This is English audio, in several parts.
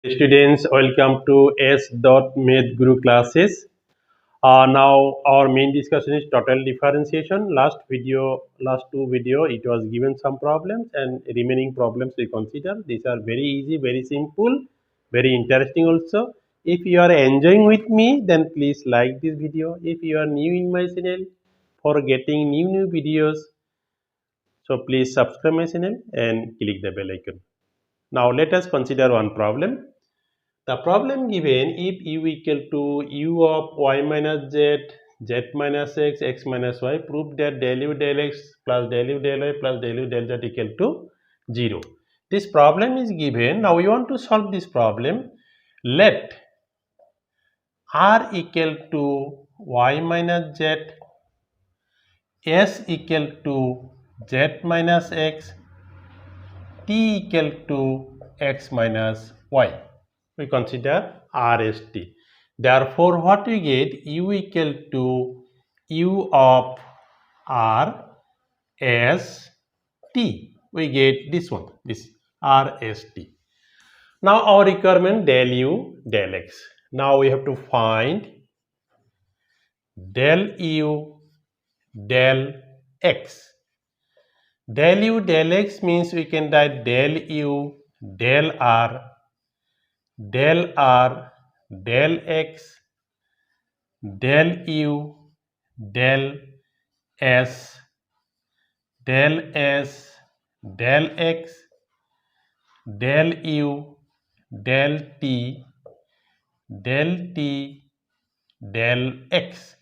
Students, welcome to s.mathguru classes. Now our main discussion is total differentiation. Last two video, it was given some problems and remaining problems we consider. These are very easy, very simple, very interesting also. If you are enjoying with me, then please like this video. If you are new in my channel, for getting new videos, so please subscribe my channel and click the bell icon. Now let us consider one problem. The problem given, if u equal to u of y minus z, z minus x, x minus y, prove that del u del x plus del u del y plus del u del z equal to 0. This problem is given. Now we want to solve this problem. Let r equal to y minus z, s equal to z minus x, t equal to x minus y. We consider r as t. Therefore, what we get, u equal to u of r as t. We get this one, this r as t. Now our requirement del u del x. Now we have to find del u del x. Del u del x means we can write del u del r del x del u del s del s del x del u del t del t del x.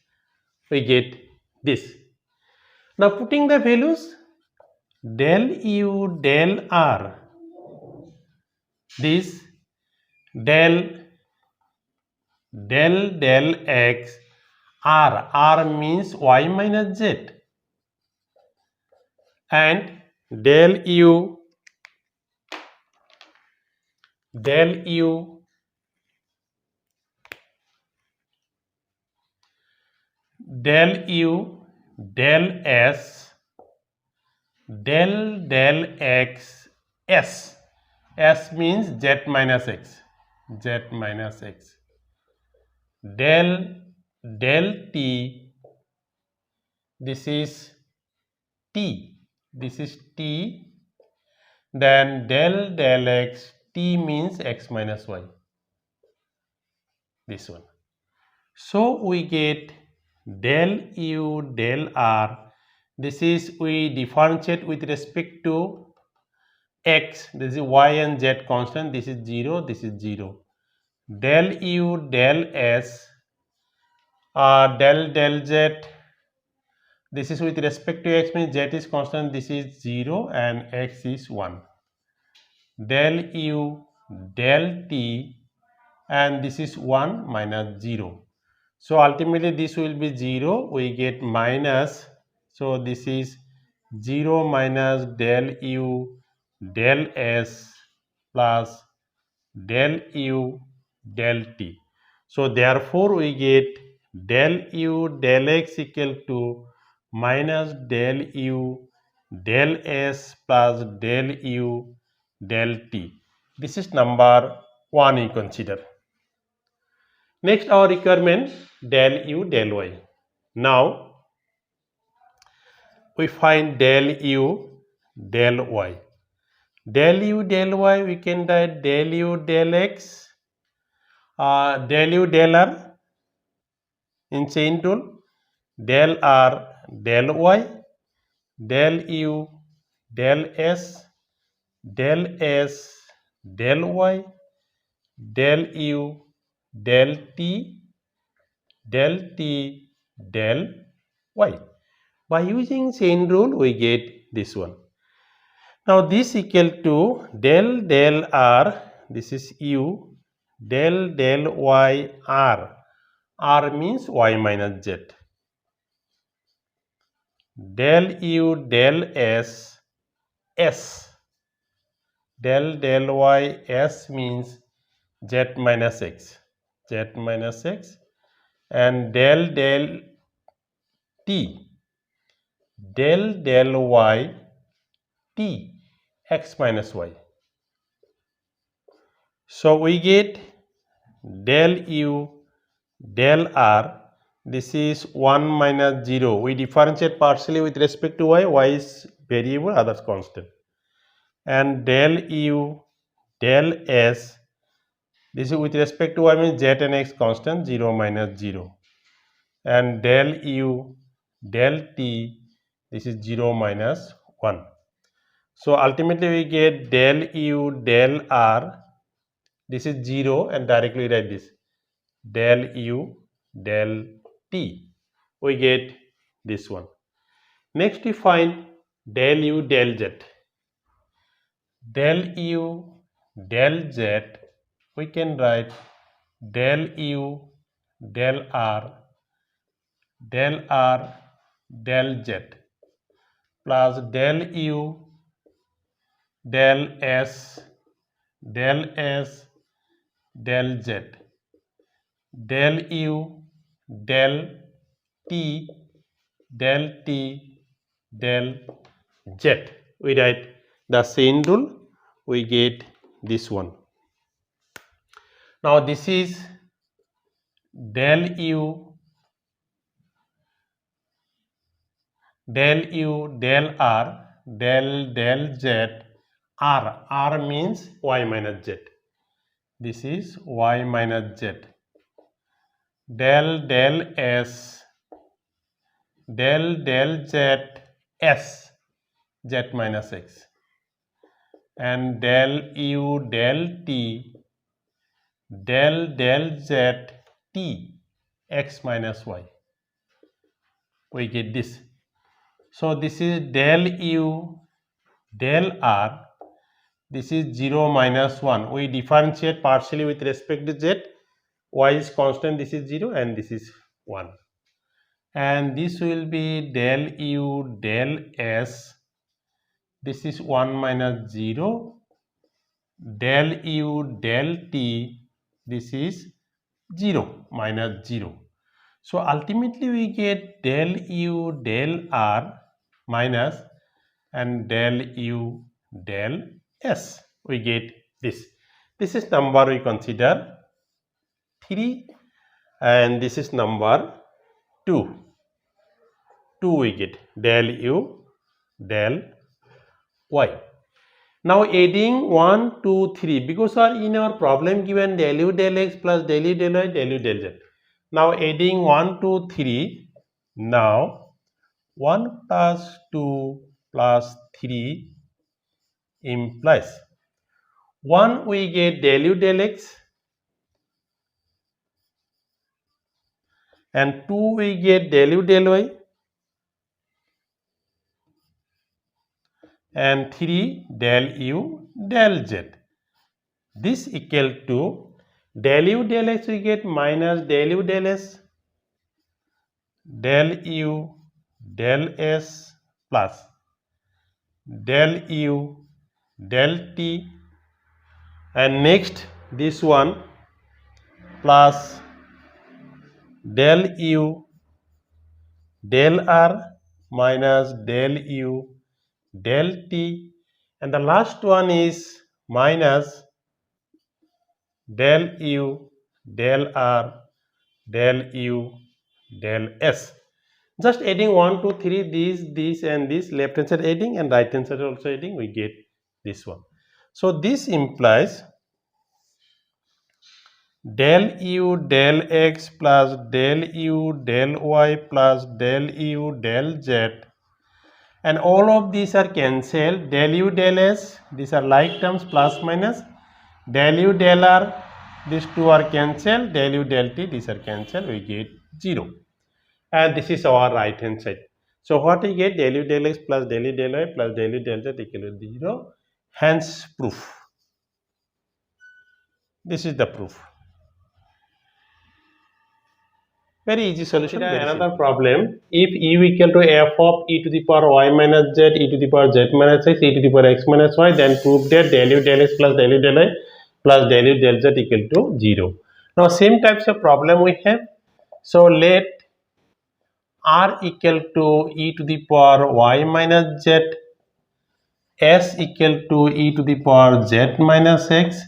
We get this. Now putting the values, del u del r, this del x, r means y minus z, and del u del s del x s means z minus x, del t, this is t, then del x, t means x minus y, this one. So we get del u del r, this is we differentiate with respect to x, this is y and z constant, this is 0, this is 0. Del u del s, del z, this is with respect to x means z is constant, this is 0 and x is 1. Del u del t, and this is 1 minus 0. So ultimately this will be 0, we get minus, so this is 0 minus del u del s plus del u del t. So therefore we get del u del x equal to minus del u del s plus del u del t. This is number 1 we consider. Next our requirement, del u del y. Now we find del u del y. Del u del y, we can write del u del x, del u del r in chain rule, del r del y, del u del s del y, del u del t del y. By using chain rule we get this one. Now this equal to del r, this is u, del y r means y minus z, del u del s del y s means z minus x, and del t del y t x minus y. So we get del u del r, this is 1 minus 0. We differentiate partially with respect to y is variable, others constant. And del u del s, this is with respect to y means z and x constant, 0 minus 0. And del u del t, this is 0 minus 1. So ultimately we get del u del r, this is 0, and directly write this del u del t. We get this one. Next we find del u del z. Del u del z, we can write del u del r del z plus del u del s del z del u del t del z. We write the chain rule, we get this one. Now this is del u del r del z, r means y minus z, this is y minus z, del s del z s, z minus x, and del u del t del z t, x minus y. We get this. So this is del u del r, this is 0 minus 1. We differentiate partially with respect to z, y is constant, this is 0 and this is 1. And this will be del u del s, this is 1 minus 0, del u del t, this is 0 minus 0. So ultimately we get del u del r minus and del u del s. We get this. This is number we consider 3 and this is number 2. 2 we get del u del y. Now adding 1, 2, 3, because in our problem given del u del x plus del u del y del u del z. Now adding 1, 2, 3, now 1 plus 2 plus 3 implies 1 we get del u del x and 2 we get del u del y and 3 del u del z. This equal to del u del x we get minus del u del s, del u del s plus del u del t, and next this one plus del u del r minus del u del t, and the last one is minus del u del r del u del s. Just adding 1, 2, 3, this and this, left hand side adding and right hand side also adding, we get this one. So this implies del u del x plus del u del y plus del u del z, and all of these are cancelled. Del u del s, these are like terms, plus minus. Del u del r, these two are cancelled. Del u del t, these are cancelled, we get 0. And this is our right hand side. So what we get, del u del x plus del u del y plus del u del z equal to 0. Hence proof. This is the proof. Very easy solution. Another problem, if u equal to f of e to the power y minus z, e to the power z minus x, e to the power x minus y, then prove that del u del x plus del u del y plus del u del z equal to 0. Now same types of problem we have. So let r equal to e to the power y minus z, s equal to e to the power z minus x,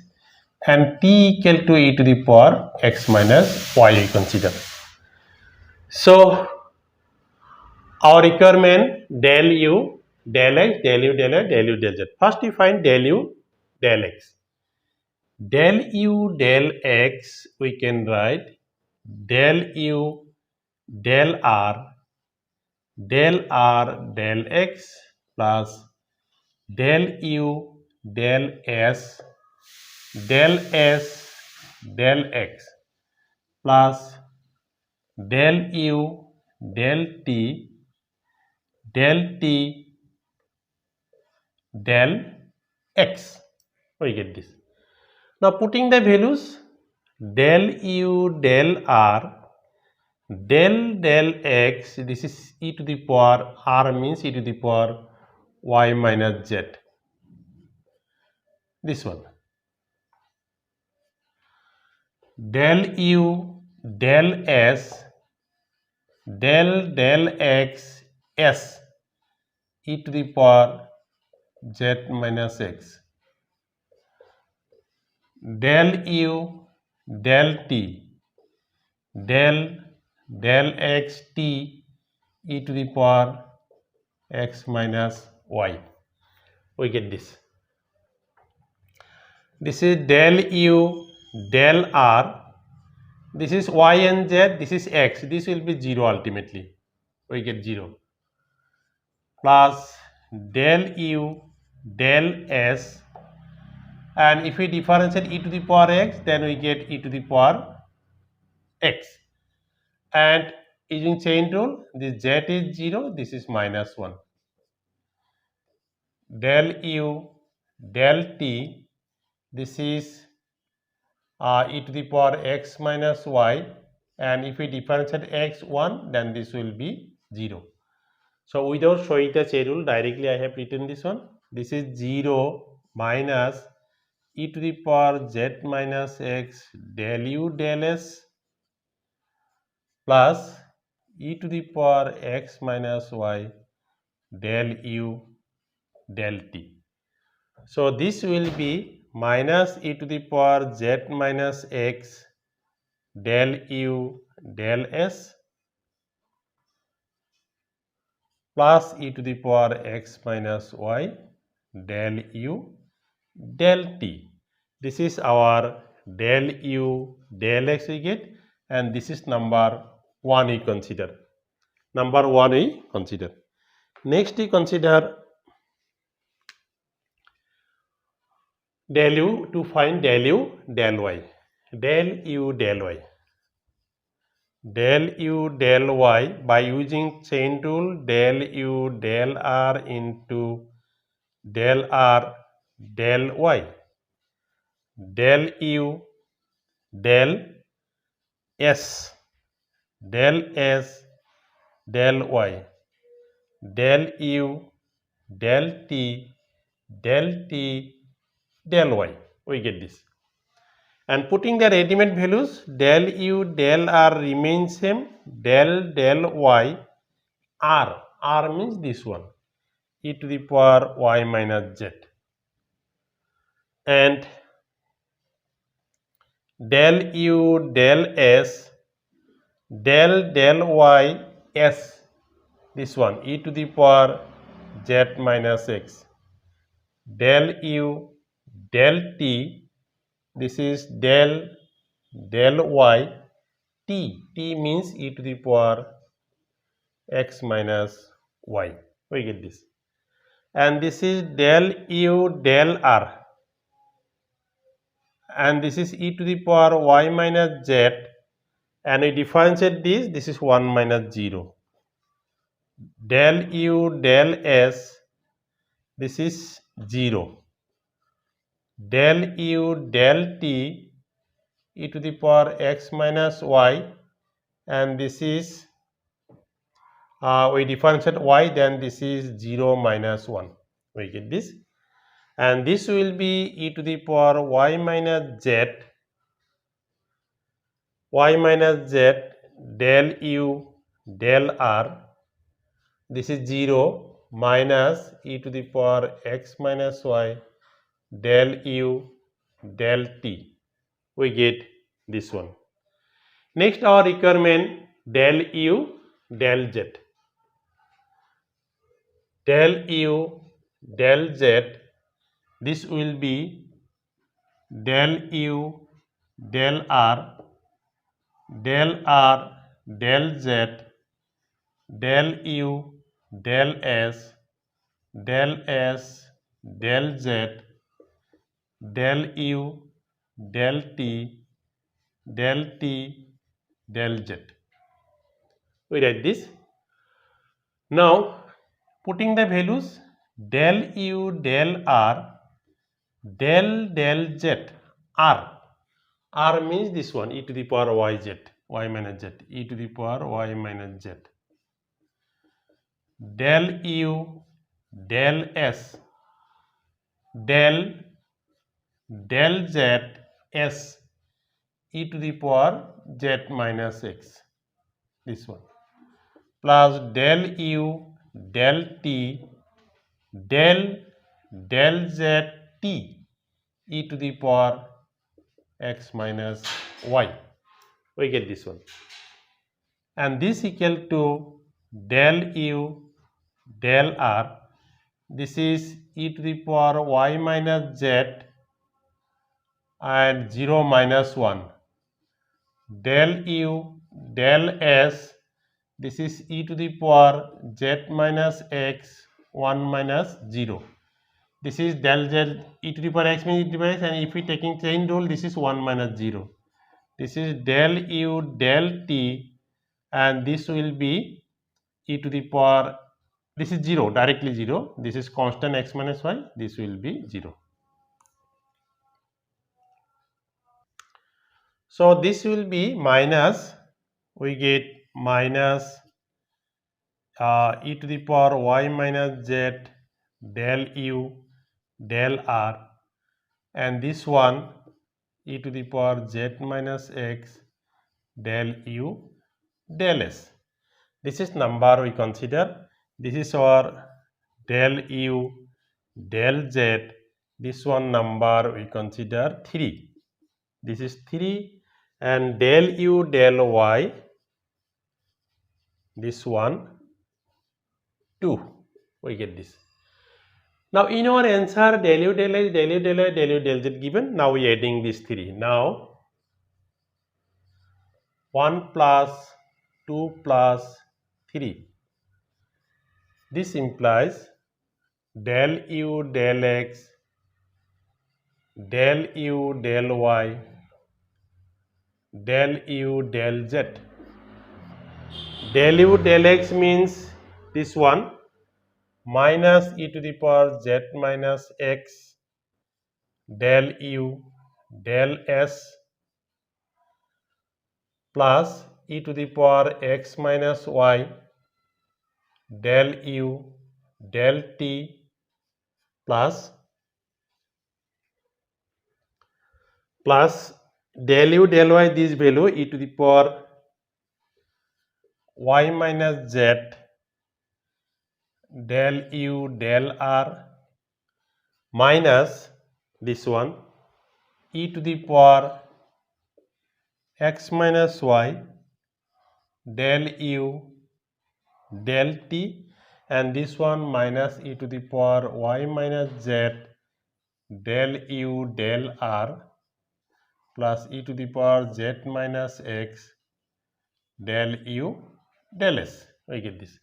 and t equal to e to the power x minus y we consider. So our requirement del u, del x, del u, del y, del u, del z. First we find del u, del x. Del u, del x we can write del u, del r, del x plus del u, del s, del s, del x plus del u, del t, del t, del x. We get this. Now putting the values del u, del r, del x, this is e to the power r means e to the power y minus z. This one. Del u, del s, del x, s e to the power z minus x. Del u, del t, del x t e to the power x minus y. We get this. This is del u, del r. This is y and z. This is x. This will be 0 ultimately. We get 0. Plus del u, del s. And if we differentiate e to the power x, then we get e to the power x. And using chain rule, this z is 0, this is minus 1. Del u, del t, this is e to the power x minus y, and if we differentiate x 1, then this will be 0. So without showing the chain rule, directly I have written this one. This is 0 minus e to the power z minus x del u del s plus e to the power x minus y del u del t. So this will be minus e to the power z minus x del u del s plus e to the power x minus y del u del t. This is our del u del x we get, and this is number 1 we consider. Number 1 we consider. Next we consider del u to find del u del y. Del u del y. Del u del y by using chain rule del u del r into del r del y. Del u del s del s del y. Del u del t del t del y. We get this. And putting the ready-made values, del u del r remains same, del y r means this one, e to the power y minus z, and del u del s del y s, this one, e to the power z minus x, del u del t, this is del y t means e to the power x minus y. We get this. And this is del u del r, and this is e to the power y minus z, and we differentiate this is 1 minus 0. Del u del s, this is 0. Del u del t, e to the power x minus y, and this is we differentiate y, then this is 0 minus 1. We get this, and this will be e to the power y minus z del u del r, this is 0 minus e to the power x minus y del u del t. we get this one. Next, our requirement del u del z. Del u del z, this will be del u del r del r del z del u del s del s del z del u del t del t del z. We write this. Now putting the values del u del r del z r means this one, e to the power yz, y minus z, e to the power y minus z, del u del s del z s, e to the power z minus x, this one, plus del u del t del z t, e to the power x minus y. We get this one, and this equal to del u del r, this is e to the power y minus z and 0 minus 1, del u del s, this is e to the power z minus x 1 minus 0, this is del z, e to the power x means e to the power x, and if we taking chain rule, this is 1 minus 0, this is del u del t, and this will be e to the power, this is 0, directly 0, this is constant x minus y, this will be 0. So this will be minus, we get minus e to the power y minus z del u del r, and this one e to the power z minus x del u del s. This is number we consider. This is our del u del z. This one number we consider 3. This is 3, and del u del y, this one 2. We get this. Now in our answer, del u del x, del u del y, del u del z given. Now we adding these 3. Now 1 plus 2 plus 3. This implies del u del x, del u del y, del u del z. Del u del x means this one, minus e to the power z minus x del u del s plus e to the power x minus y del u del t plus del u del y, this value e to the power y minus z del u del r minus this one e to the power x minus y del u del t, and this one minus e to the power y minus z del u del r plus e to the power z minus x del u del s. We get this.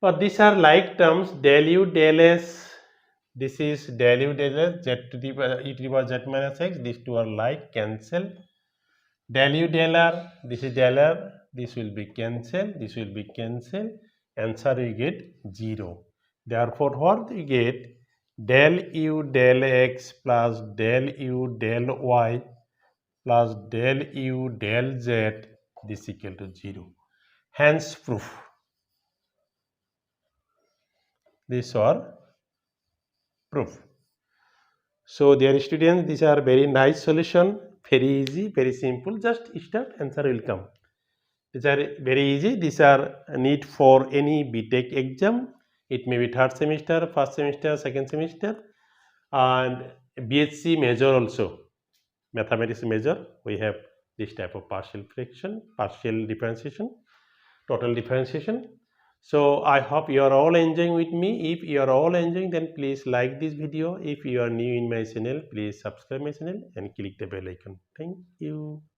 But these are like terms, del u del s, this is del u del s, z to the e to the power z minus x, these two are like, cancel. Del u del r, this is del r, this will be cancel, this will be cancel, answer we get 0. Therefore what we get, del u del x plus del u del y plus del u del z, this equal to 0. Hence proof. These are proof. So dear students, these are very nice solution, very easy, very simple. Just start, answer will come. These are very easy. These are need for any B.Tech exam. It may be third semester, first semester, second semester, and B.Sc major also. mathematics major, we have this type of partial fraction, partial differentiation, total differentiation. So I hope you are all enjoying with me. If you are all enjoying, then please like this video. If you are new in my channel, please subscribe my channel and click the bell icon. Thank you.